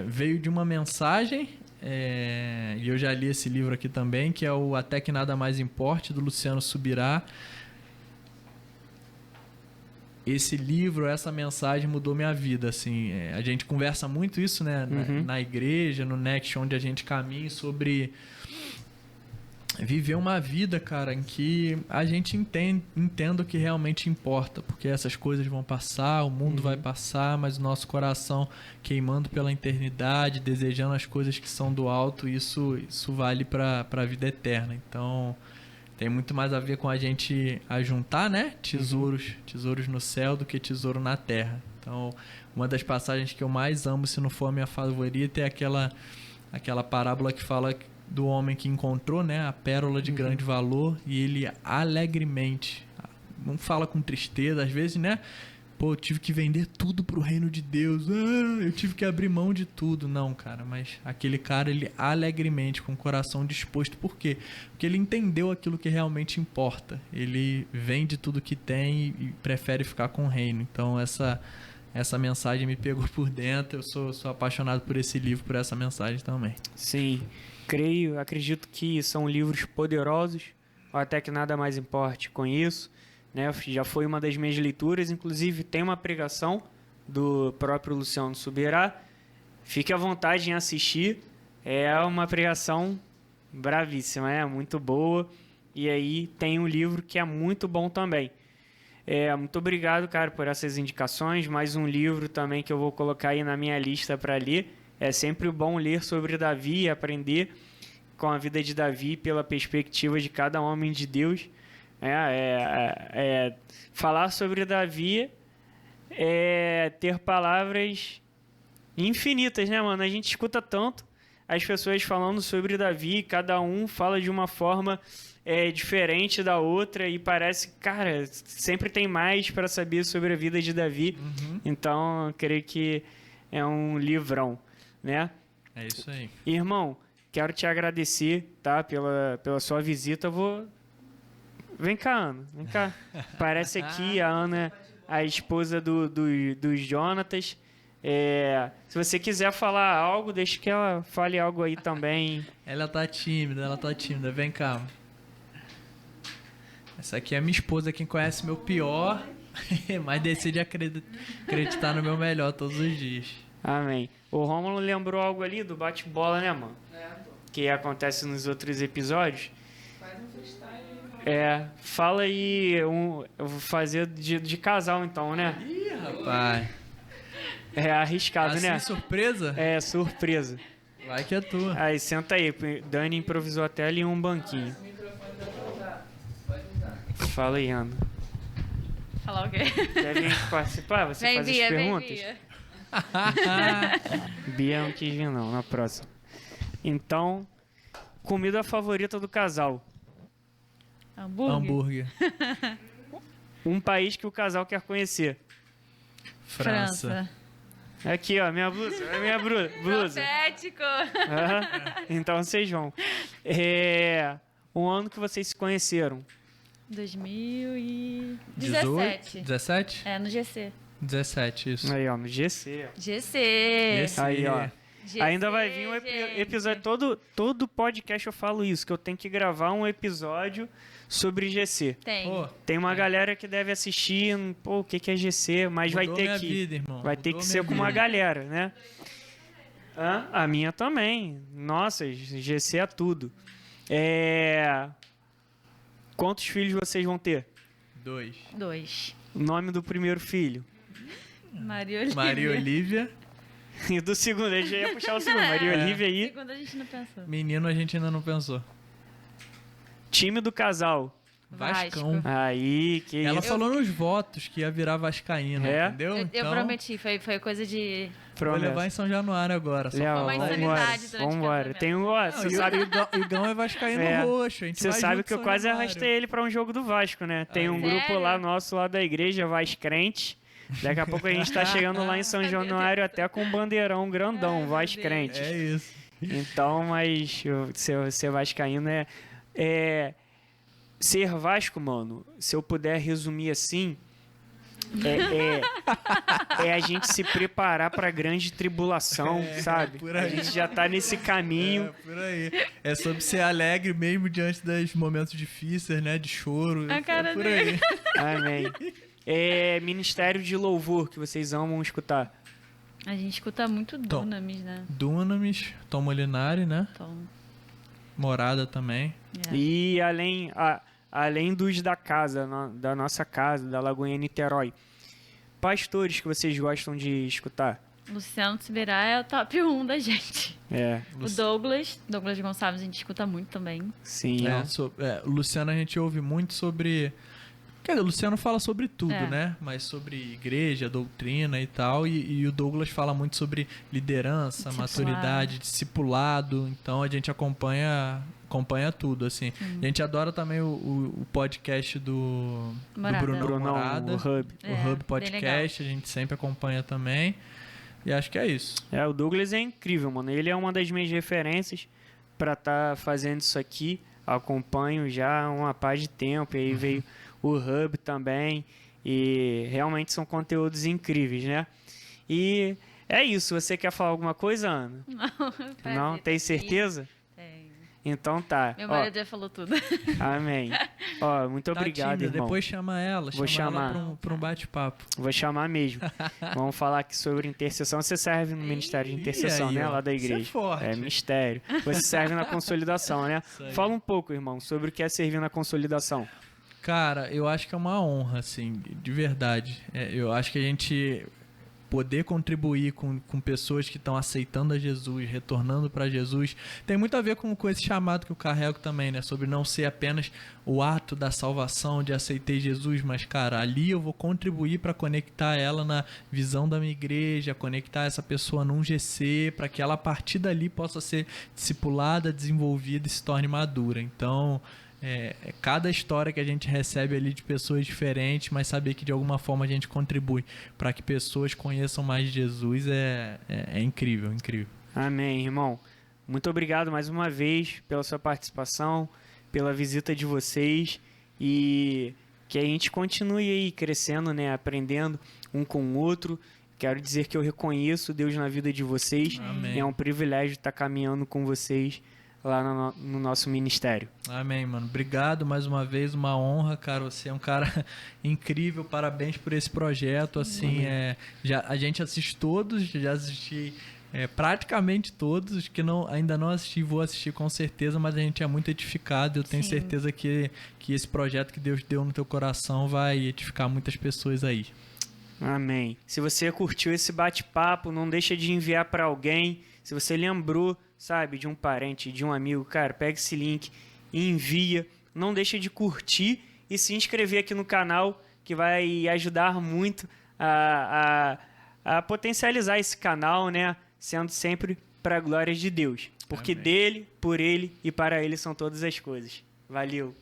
veio de uma mensagem, e eu já li esse livro aqui também, que é o Até Que Nada Mais Importe, do Luciano Subirá. Esse livro, essa mensagem mudou minha vida, assim, a gente conversa muito isso, né, na igreja, no Next, onde a gente caminha, sobre viver uma vida, cara, em que a gente entenda o que realmente importa, porque essas coisas vão passar, o mundo vai passar, mas o nosso coração queimando pela eternidade, desejando as coisas que são do alto, isso vale para a vida eterna. Então... Tem muito mais a ver com a gente ajuntar, né? Tesouros no céu do que tesouro na terra. Então, uma das passagens que eu mais amo, se não for a minha favorita, é aquela parábola que fala do homem que encontrou, né, a pérola de grande valor, e ele alegremente, não fala com tristeza, às vezes, né? Pô, eu tive que vender tudo pro reino de Deus. Eu tive que abrir mão de tudo. Não, cara, mas aquele cara, ele alegremente, com o coração disposto. Por quê? Porque ele entendeu aquilo que realmente importa. Ele vende tudo que tem e prefere ficar com o reino. Então, essa mensagem me pegou por dentro. Eu sou apaixonado por esse livro, por essa mensagem também. Sim, acredito que são livros poderosos. Até Que Nada Mais Importe, conheço. Né, já foi uma das minhas leituras, inclusive tem uma pregação do próprio Luciano Subirá. Fique à vontade em assistir, é uma pregação bravíssima, muito boa. E aí tem um livro que é muito bom também. Muito obrigado, cara, por essas indicações. Mais um livro também que eu vou colocar aí na minha lista para ler. É sempre bom ler sobre Davi e aprender com a vida de Davi pela perspectiva de cada homem de Deus. Falar sobre Davi é ter palavras infinitas, né, mano? A gente escuta tanto as pessoas falando sobre Davi, cada um fala de uma forma diferente da outra e parece, cara, sempre tem mais para saber sobre a vida de Davi. Então, eu creio que é um livrão, né? É isso aí. Irmão, quero te agradecer, tá, pela sua visita. Vem cá, Ana. Vem cá. Parece aqui a Ana, a esposa do Jonatas. Se você quiser falar algo, deixa que ela fale algo aí também. Ela tá tímida. Vem cá. Essa aqui é minha esposa, quem conhece meu pior, mas decide acreditar no meu melhor todos os dias. Amém. O Rômulo lembrou algo ali do bate-bola, né, mano? Que acontece nos outros episódios. Faz um freestyle. Fala aí, eu vou fazer de casal então, né? Ih, rapaz. É arriscado, Assim, né? surpresa? É, surpresa. Vai que é tua. Aí, senta aí. Dani improvisou até ali um banquinho. Fala aí, Ana. Falar o quê? Quer vir participar? Você Vem, faz as Bia, vem, perguntas? Bia. Bia não quis vir não, na próxima. Então, comida favorita do casal. Hambúrguer. Um país que o casal quer conhecer. França. Aqui, ó, minha blusa. É minha blusa. Profético. Aham. Então vocês vão. O ano que vocês se conheceram. 2017. 17? É, no GC. 17, isso. Aí, ó, no GC. GC. Aí, ó. GC, Ainda vai vir um gente. episódio. Todo podcast eu falo isso, que eu tenho que gravar um episódio sobre GC. Tem. Pô, Tem uma galera que deve assistir, pô, o que é GC, mas vai mudou ter minha que. vida, irmão. Vai ter Mudou que minha ser com uma vida. galera, né? A minha também. Nossa, GC é tudo. Quantos filhos vocês vão ter? 2. 2. O nome do primeiro filho. Maria Olivia. Maria Olivia. E do segundo, ele já ia puxar o segundo. Maria Olivia aí. Segundo a gente não pensou. Menino, a gente ainda não pensou. Time do casal. Vascão. Aí, que Ela isso. falou nos votos que ia virar vascaína, É? entendeu? Eu prometi, foi coisa de... Vou levar em São Januário agora. Só Léo, uma vambora. insanidade durante o Vambora. casamento. Tem um. Ó, Não, você e sabe, o Igão é vascaíno É. roxo. A gente você vai sabe junto que eu São quase Januário. arrastei ele pra um jogo do Vasco, né? Tem um Aí. grupo Sério? lá nosso, lá da igreja, Vascrente. Daqui a pouco a gente tá chegando lá em São Januário até com um bandeirão grandão, Vascrente. É isso. Então, mas ser vascaíno ser Vasco, mano, se eu puder resumir assim, é a gente se preparar pra grande tribulação, sabe? por A aí. gente já tá nesse caminho. É, por aí. É sobre ser alegre mesmo diante dos momentos difíceis, né? De choro. A cara é por dele. aí. Amém. Ministério de louvor que vocês amam escutar. A gente escuta muito Tom. Dunamis, né? Dunamis, Tom Molinari, né? Então, Morada também. E além dos da casa, da nossa casa, da Lagoinha Niterói. Pastores que vocês gostam de escutar. Luciano Subirá é o top 1 da gente. O O Douglas Gonçalves, a gente escuta muito também. Sim, O Luciano a gente ouve muito sobre... Quer dizer, o Luciano fala sobre tudo, É. né? Mas sobre igreja, doutrina e tal. E o Douglas fala muito sobre liderança, Discipulado. maturidade, discipulado. Então a gente acompanha tudo, assim. A gente adora também o podcast do Morada. Bruno Brunão, Morada. o Hub. O É, Hub bem Podcast, a gente sempre acompanha também. E acho que é isso. O Douglas é incrível, mano. Ele é uma das minhas referências pra estar fazendo isso aqui. Acompanho já há uma paz de tempo. E aí veio o Hub também. E realmente são conteúdos incríveis, né? E é isso. Você quer falar alguma coisa, Ana? Não? Tem certeza? Tem. Então tá. Meu Ó, marido já falou tudo. amém. Ó, muito obrigado, tímida, irmão. depois chama ela. Vou chama chamar. ela pra um bate-papo. Vou chamar mesmo. Vamos falar aqui sobre intercessão. Você serve no Ministério de Intercessão, aí, né? ó. Lá da Isso é igreja. forte. Mistério. Você serve na consolidação, né? Isso aí. Fala um pouco, irmão, sobre o que é servir na consolidação. Cara, eu acho que é uma honra, assim, de verdade. Eu acho que a gente poder contribuir com pessoas que estão aceitando a Jesus, retornando para Jesus, tem muito a ver com esse chamado que eu carrego também, né? Sobre não ser apenas o ato da salvação, de aceitei Jesus, mas, cara, ali eu vou contribuir para conectar ela na visão da minha igreja, conectar essa pessoa num GC, para que ela, a partir dali, possa ser discipulada, desenvolvida e se torne madura. Então... cada história que a gente recebe ali de pessoas diferentes, mas saber que de alguma forma a gente contribui para que pessoas conheçam mais de Jesus é incrível, incrível. Amém, irmão. Muito obrigado mais uma vez pela sua participação, pela visita de vocês e que a gente continue aí crescendo, né? Aprendendo um com o outro. Quero dizer que eu reconheço Deus na vida de vocês. Amém. É um privilégio estar caminhando com vocês lá no nosso ministério. Amém, mano. Obrigado mais uma vez, uma honra, cara. Você é um cara incrível, parabéns por esse projeto. Assim, a gente assiste todos, já assisti praticamente todos. Os que ainda não assisti, vou assistir com certeza, mas a gente é muito edificado. Eu tenho Sim. certeza que esse projeto que Deus deu no teu coração vai edificar muitas pessoas aí. Amém. Se você curtiu esse bate-papo, não deixa de enviar para alguém. Se você lembrou, sabe, de um parente, de um amigo, cara, pega esse link e envia. Não deixa de curtir e se inscrever aqui no canal, que vai ajudar muito a potencializar esse canal, né? Sendo sempre para a glória de Deus. Porque Amém. dele, por ele e para ele são todas as coisas. Valeu!